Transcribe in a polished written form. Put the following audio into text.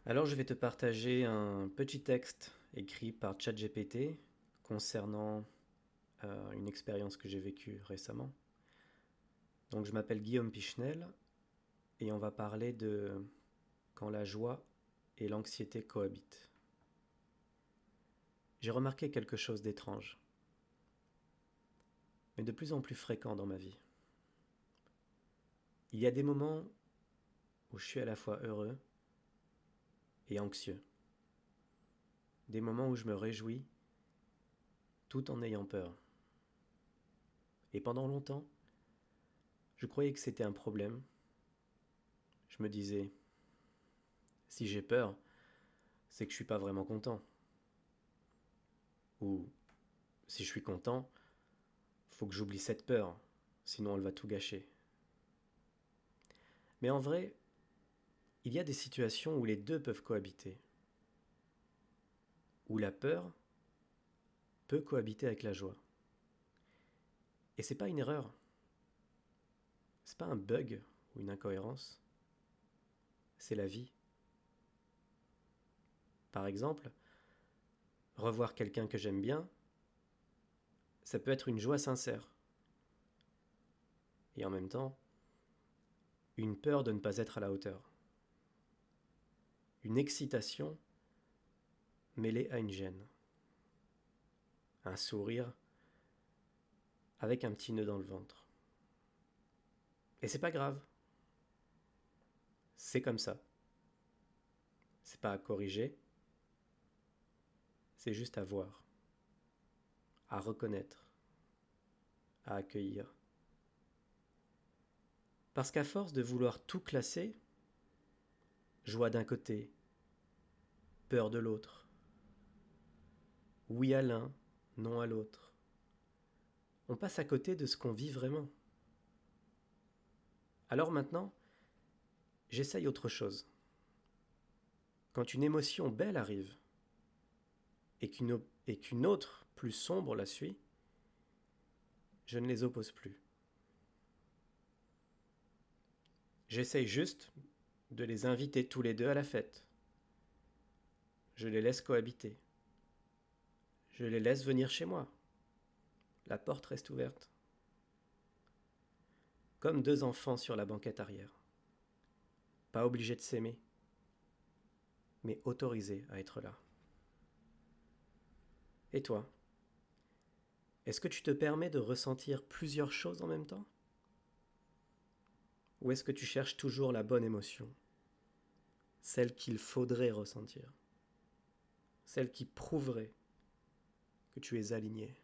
Alors je vais te partager un petit texte écrit par ChatGPT concernant une expérience que j'ai vécue récemment. Donc je m'appelle Guillaume Pichenel et on va parler de quand la joie et l'anxiété cohabitent. J'ai remarqué quelque chose d'étrange, mais de plus en plus fréquent dans ma vie. Il y a des moments où je suis à la fois heureux et anxieux. Des moments où je me réjouis tout en ayant peur. Et pendant longtemps, je croyais que c'était un problème. Je me disais, si j'ai peur, c'est que je suis pas vraiment content. Ou si je suis content, faut que j'oublie cette peur, sinon elle va tout gâcher. Mais en vrai, il y a des situations où les deux peuvent cohabiter, où la peur peut cohabiter avec la joie. Et c'est pas une erreur, c'est pas un bug ou une incohérence, c'est la vie. Par exemple, revoir quelqu'un que j'aime bien, ça peut être une joie sincère. Et en même temps, une peur de ne pas être à la hauteur. Une excitation mêlée à une gêne. Un sourire avec un petit nœud dans le ventre. Et c'est pas grave, c'est comme ça. C'est pas à corriger, c'est juste à voir, à reconnaître, à accueillir. Parce qu'à force de vouloir tout classer, joie d'un côté, peur de l'autre, oui à l'un, non à l'autre, on passe à côté de ce qu'on vit vraiment. Alors maintenant, j'essaye autre chose. Quand une émotion belle arrive et qu'une autre, plus sombre, la suit, je ne les oppose plus. J'essaye juste de les inviter tous les deux à la fête. Je les laisse cohabiter. Je les laisse venir chez moi. La porte reste ouverte. Comme deux enfants sur la banquette arrière. Pas obligés de s'aimer, mais autorisés à être là. Et toi, est-ce que tu te permets de ressentir plusieurs choses en même temps? Ou est-ce que tu cherches toujours la bonne émotion, celle qu'il faudrait ressentir, celle qui prouverait que tu es aligné?